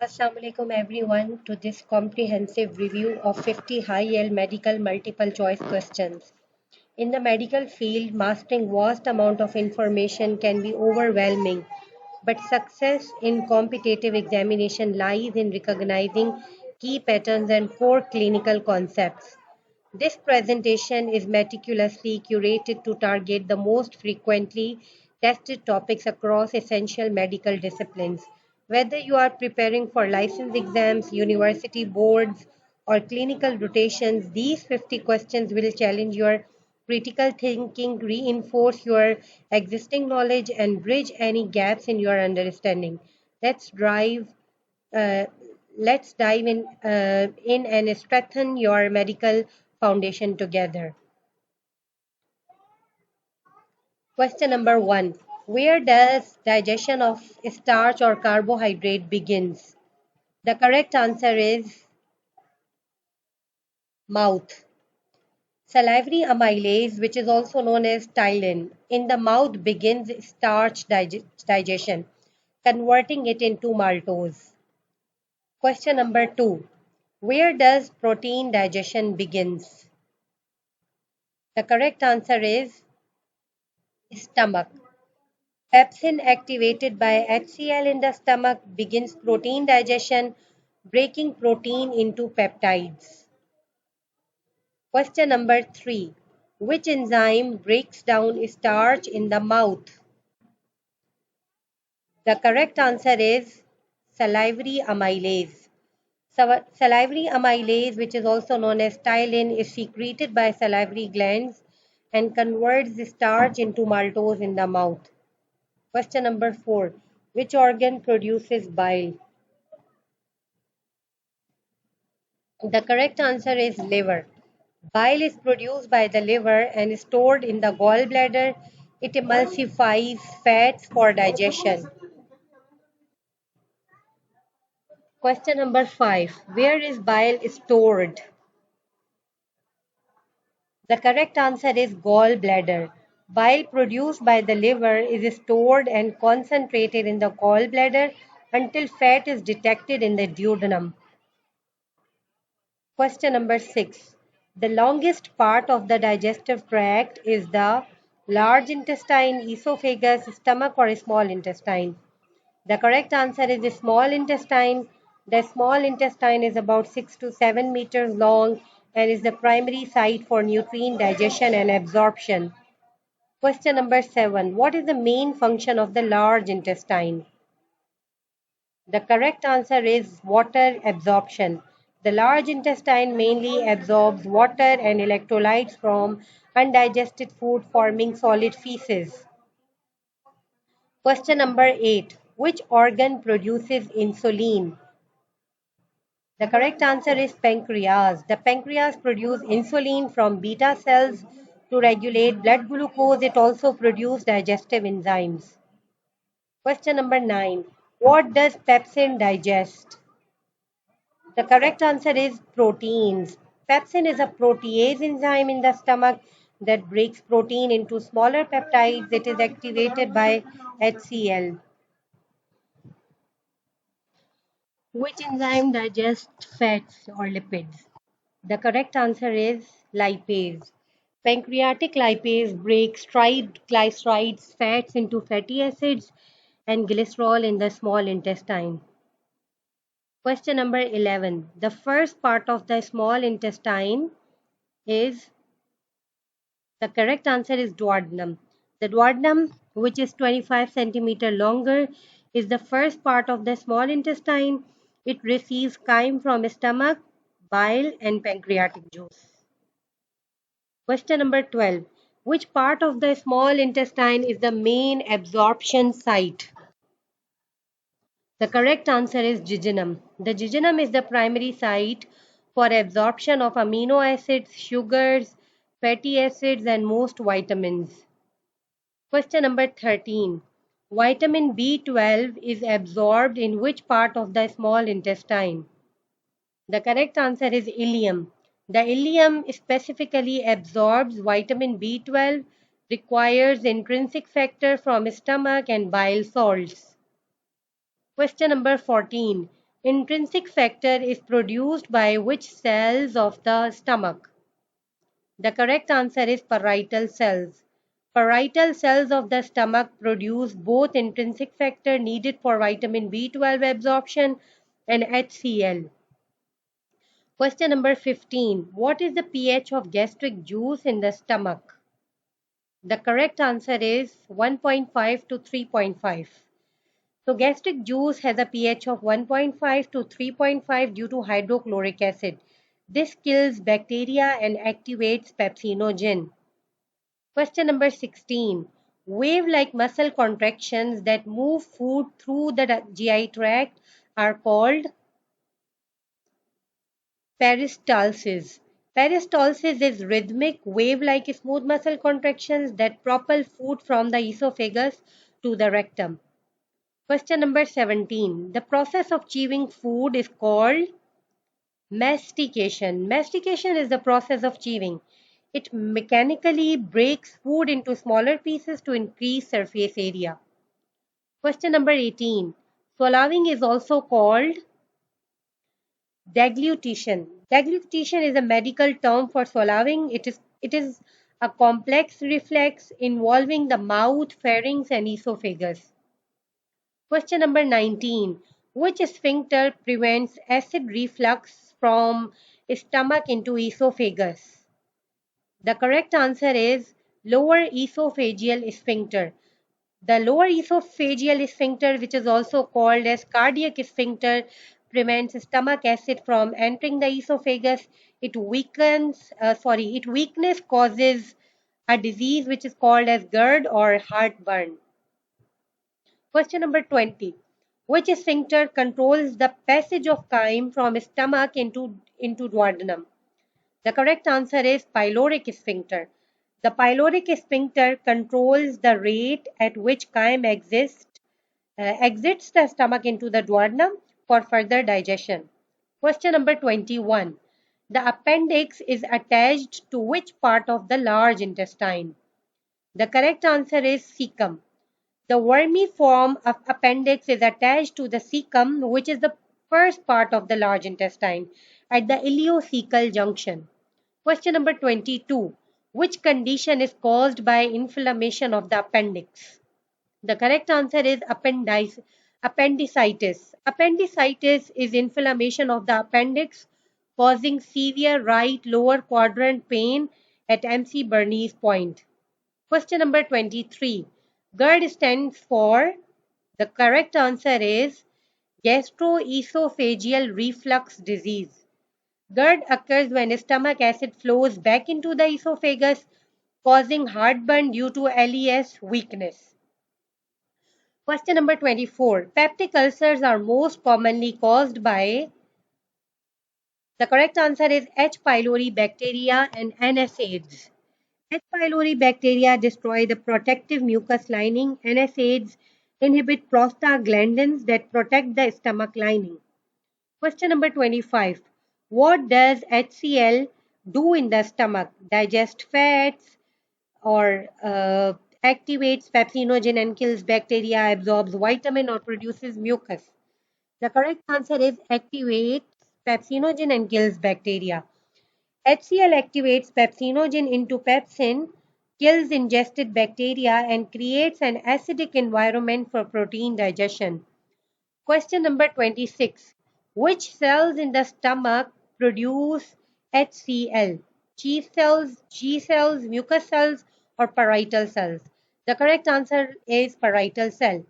Assalamu alaikum everyone to this comprehensive review of 50 high-yield medical multiple choice questions. In the medical field, mastering vast amount of information can be overwhelming, but success in competitive examination lies in recognizing key patterns and core clinical concepts. This presentation is meticulously curated to target the most frequently tested topics across essential medical disciplines. Whether you are preparing for license exams, university boards, or clinical rotations, these 50 questions will challenge your critical thinking, reinforce your existing knowledge, and bridge any gaps in your understanding. Let's drive uh, let's dive in and strengthen your medical foundation together. Question number one. Where does digestion of starch or carbohydrate begins? The correct answer is mouth. Salivary amylase, which is also known as ptyalin, in the mouth begins starch digestion, converting it into maltose. Question number two. Where does protein digestion begins? The correct answer is stomach. Pepsin activated by HCl in the stomach begins protein digestion, breaking protein into peptides. Question number 3. Which enzyme breaks down starch in the mouth? The correct answer is salivary amylase. Salivary amylase, which is also known as ptyalin, is secreted by salivary glands and converts the starch into maltose in the mouth. Question number 4. Which organ produces bile? The correct answer is liver. Bile is produced by the liver and stored in the gallbladder. It emulsifies fats for digestion. Question number 5. Where is bile stored? The correct answer is gallbladder. Bile produced by the liver is stored and concentrated in the gallbladder until fat is detected in the duodenum. Question number 6. The longest part of the digestive tract is the large intestine, esophagus, stomach, or small intestine. The correct answer is the small intestine. The small intestine is about 6 to 7 meters long and is the primary site for nutrient digestion and absorption. Question number 7. What is the main function of the large intestine? The correct answer is water absorption. The large intestine mainly absorbs water and electrolytes from undigested food, forming solid feces. Question number 8. Which organ produces insulin? The correct answer is pancreas. The pancreas produces insulin from beta cells to regulate blood glucose. It also produces digestive enzymes. Question number 9. What does pepsin digest? The correct answer is proteins. Pepsin is a protease enzyme in the stomach that breaks protein into smaller peptides. It is activated by HCl. Which enzyme digests fats or lipids? The correct answer is lipase. Pancreatic lipase breaks triglycerides, fats into fatty acids, and glycerol in the small intestine. Question number 11. The first part of the small intestine is the correct answer is duodenum. The duodenum, which is 25 centimeter longer, is the first part of the small intestine. It receives chyme from stomach, bile, and pancreatic juice. Question number 12. Which part of the small intestine is the main absorption site? The correct answer is jejunum. The jejunum is the primary site for absorption of amino acids, sugars, fatty acids, and most vitamins. Question number 13. Vitamin B12 is absorbed in which part of the small intestine? The correct answer is ileum. The ileum specifically absorbs vitamin B12, requires intrinsic factor from stomach and bile salts. Question number 14. Intrinsic factor is produced by which cells of the stomach? The correct answer is parietal cells. Parietal cells of the stomach produce both intrinsic factor needed for vitamin B12 absorption and HCl. Question number 15. What is the pH of gastric juice in the stomach? The correct answer is 1.5 to 3.5. So gastric juice has a pH of 1.5 to 3.5 due to hydrochloric acid. This kills bacteria and activates pepsinogen. Question number 16. Wave-like muscle contractions that move food through the GI tract are called peristalsis. Peristalsis is rhythmic, wave-like smooth muscle contractions that propel food from the esophagus to the rectum. Question number 17. The process of chewing food is called mastication. Mastication is the process of chewing. It mechanically breaks food into smaller pieces to increase surface area. Question number 18. Swallowing is also called deglutition. Deglutition is a medical term for swallowing. It is a complex reflex involving the mouth, pharynx, and esophagus. Question number 19. Which sphincter prevents acid reflux from stomach into esophagus? The correct answer is lower esophageal sphincter. The lower esophageal sphincter, which is also called as cardiac sphincter, prevents stomach acid from entering the esophagus. It weakness causes a disease which is called as GERD or heartburn. Question number 20. Which sphincter controls the passage of chyme from stomach into duodenum? The correct answer is pyloric sphincter. The pyloric sphincter controls the rate at which chyme exits the stomach into the duodenum for further digestion. Question number 21. The appendix is attached to which part of the large intestine? The correct answer is cecum. The vermiform appendix is attached to the cecum, which is the first part of the large intestine, at the ileocecal junction. Question number 22. Which condition is caused by inflammation of the appendix? The correct answer is appendicitis. Appendicitis is inflammation of the appendix causing severe right lower quadrant pain at MC Bernese point. Question number 23. GERD stands for, the correct answer is gastroesophageal reflux disease. GERD occurs when stomach acid flows back into the esophagus, causing heartburn due to LES weakness. Question number 24. Peptic ulcers are most commonly caused by, the correct answer is H. pylori bacteria and NSAIDs. H. pylori bacteria destroy the protective mucus lining. NSAIDs inhibit prostaglandins that protect the stomach lining. Question number 25. What does HCl do in the stomach? Digest fats or activates pepsinogen and kills bacteria, absorbs vitamin or produces mucus? The correct answer is activates pepsinogen and kills bacteria. HCl activates pepsinogen into pepsin, kills ingested bacteria and creates an acidic environment for protein digestion. Question number 26. Which cells in the stomach produce HCl? Chief cells, G cells, mucus cells, or parietal cells? The correct answer is parietal cell.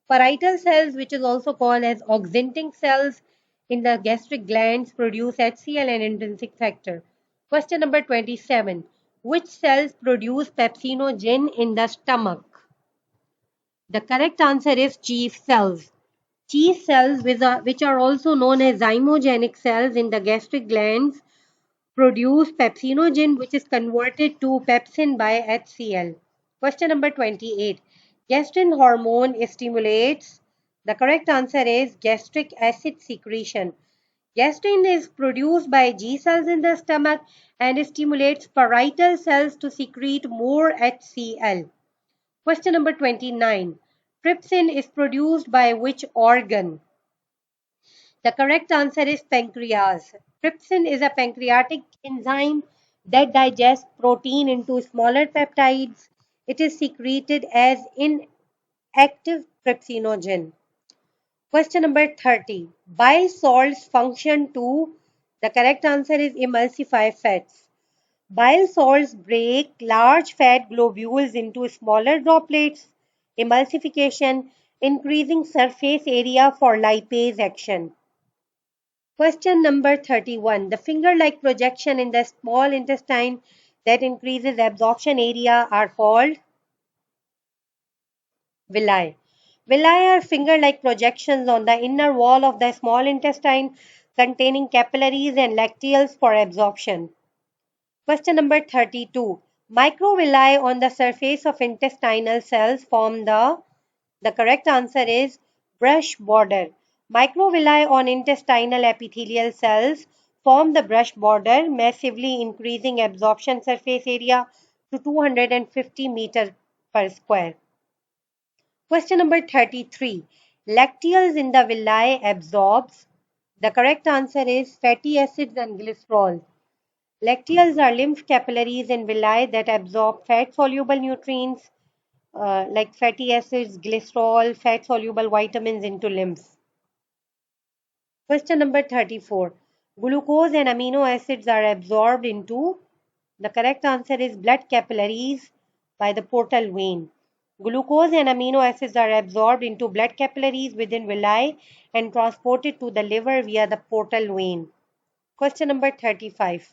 Parietal cells, which is also called as auxenting cells in the gastric glands, produce HCl and intrinsic factor. Question number 27. Which cells produce pepsinogen in the stomach? The correct answer is chief cells. Chief cells, which are also known as zymogenic cells in the gastric glands, produce pepsinogen, which is converted to pepsin by HCl. Question number 28. Gastrin hormone stimulates. The correct answer is gastric acid secretion. Gastrin is produced by G cells in the stomach and stimulates parietal cells to secrete more HCl. Question number 29. Trypsin is produced by which organ? The correct answer is pancreas. Trypsin is a pancreatic enzyme that digests protein into smaller peptides. It is secreted as inactive trypsinogen. Question number 30. Bile salts function to, the correct answer is emulsify fats. Bile salts break large fat globules into smaller droplets. Emulsification, increasing surface area for lipase action. Question number 31. The finger-like projection in the small intestine that increases absorption area are called villi. Villi are finger-like projections on the inner wall of the small intestine containing capillaries and lacteals for absorption. Question number 32. Microvilli on the surface of intestinal cells form the correct answer is brush border. Microvilli on intestinal epithelial cells form the brush border, massively increasing absorption surface area to 250 meters per square. Question number 33. Lacteals in the villi absorbs. The correct answer is fatty acids and glycerol. Lacteals are lymph capillaries in villi that absorb fat-soluble nutrients like fatty acids, glycerol, fat-soluble vitamins into lymph. Question number 34. Glucose and amino acids are absorbed into, the correct answer is blood capillaries by the portal vein. Glucose and amino acids are absorbed into blood capillaries within villi and transported to the liver via the portal vein. Question number 35.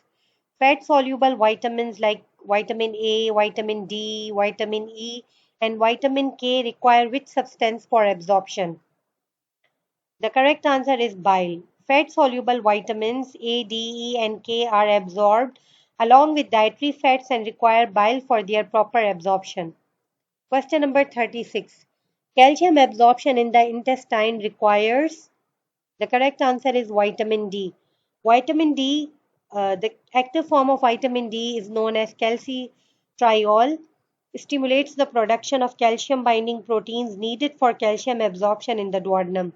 Fat soluble vitamins like vitamin A, vitamin D, vitamin E, and vitamin K require which substance for absorption? The correct answer is bile. Fat soluble vitamins A, D, E, and K are absorbed along with dietary fats and require bile for their proper absorption. Question number 36. Calcium absorption in the intestine requires, the correct answer is vitamin D. Vitamin D, the active form of vitamin D is known as calcitriol, stimulates the production of calcium binding proteins needed for calcium absorption in the duodenum.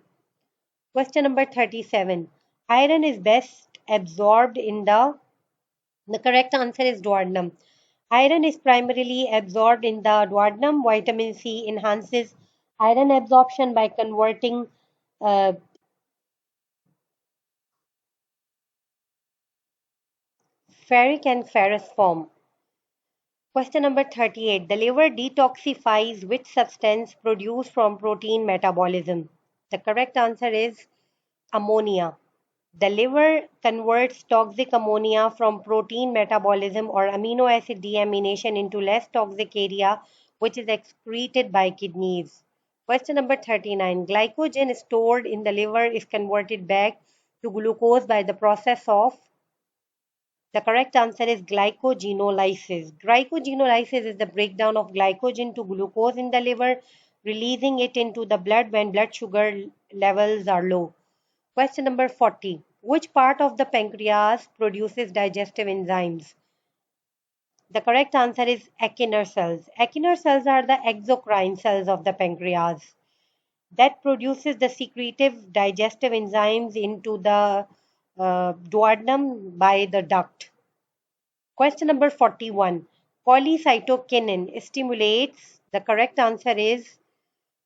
Question number 37. Iron is best absorbed in the correct answer is duodenum. Iron is primarily absorbed in the duodenum. Vitamin C enhances iron absorption by converting uh, ferric and ferrous form. Question number 38. The liver detoxifies which substance produced from protein metabolism? The correct answer is ammonia. The liver converts toxic ammonia from protein metabolism or amino acid deamination into less toxic area, which is excreted by kidneys. Question number 39. Glycogen stored in the liver is converted back to glucose by the process of, the correct answer is glycogenolysis. Glycogenolysis is the breakdown of glycogen to glucose in the liver, releasing it into the blood when blood sugar levels are low. Question number 40. Which part of the pancreas produces digestive enzymes? The correct answer is Achener cells. Achener cells are the exocrine cells of the pancreas that produces the secretive digestive enzymes into the duodenum by the duct. Question number 41. Cholecytokinin stimulates, the correct answer is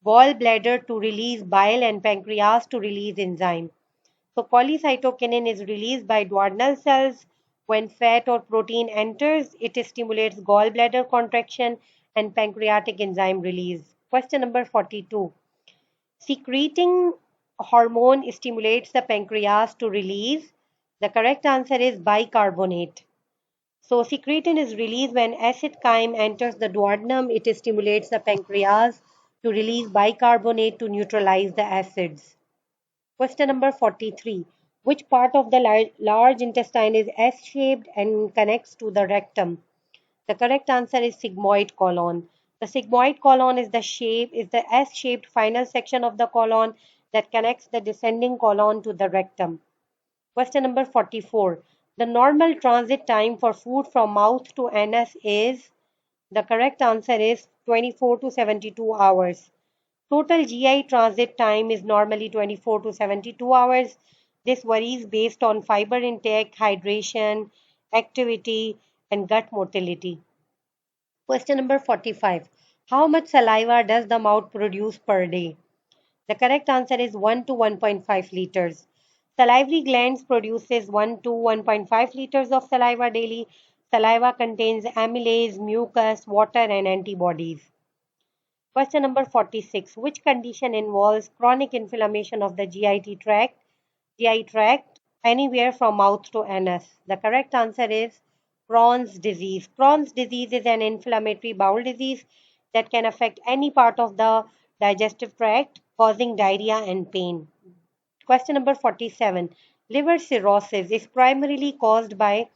gallbladder to release bile and pancreas to release enzyme. So cholecytokinin is released by duodenal cells. When fat or protein enters, it stimulates gallbladder contraction and pancreatic enzyme release. Question number 42. Secreting hormone stimulates the pancreas to release. The correct answer is bicarbonate. So secretin is released when acid chyme enters the duodenum. It stimulates the pancreas to release bicarbonate to neutralize the acids. Question number 43. Which part of the large intestine is S-shaped and connects to the rectum? The correct answer is sigmoid colon. The sigmoid colon is the S-shaped final section of the colon that connects the descending colon to the rectum. Question number 44. The normal transit time for food from mouth to anus is, the correct answer is 24 to 72 hours. Total GI transit time is normally 24 to 72 hours. This varies based on fiber intake, hydration, activity, and gut motility. Question number 45. How much saliva does the mouth produce per day? The correct answer is 1 to 1.5 liters. Salivary glands produces 1 to 1.5 liters of saliva daily. Saliva contains amylase, mucus, water and antibodies. Question number 46. Which condition involves chronic inflammation of the GI tract anywhere from mouth to anus? The correct answer is Crohn's disease. Crohn's disease is an inflammatory bowel disease that can affect any part of the digestive tract, causing diarrhea and pain. Question number 47. Liver cirrhosis is primarily caused by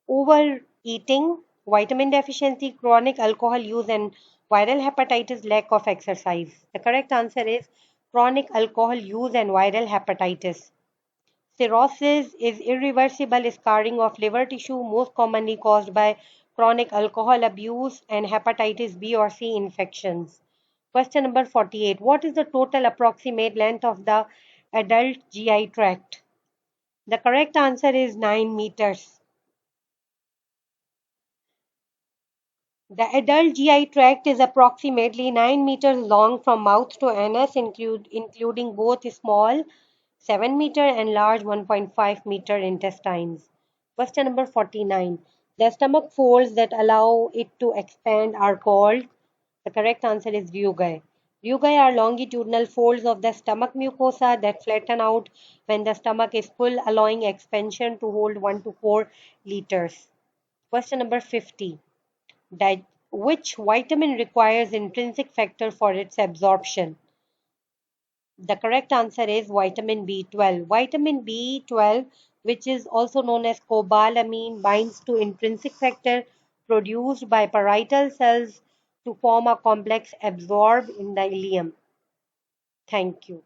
overeating, vitamin deficiency, chronic alcohol use, and viral hepatitis lack of exercise. The correct answer is chronic alcohol use and viral hepatitis. Cirrhosis is irreversible scarring of liver tissue, most commonly caused by chronic alcohol abuse and hepatitis B or C infections. Question number 48. What is the total approximate length of the adult GI tract? The correct answer is 9 meters. The adult GI tract is approximately 9 meters long from mouth to anus, including both small 7-meter and large 1.5-meter intestines. Question number 49. The stomach folds that allow it to expand are called. The correct answer is rugae. Rugae are longitudinal folds of the stomach mucosa that flatten out when the stomach is full, allowing expansion to hold 1 to 4 liters. Question number 50. Which vitamin requires intrinsic factor for its absorption? The correct answer is vitamin B12. Vitamin B12, which is also known as cobalamin, binds to intrinsic factor produced by parietal cells to form a complex absorb in the ileum. Thank you.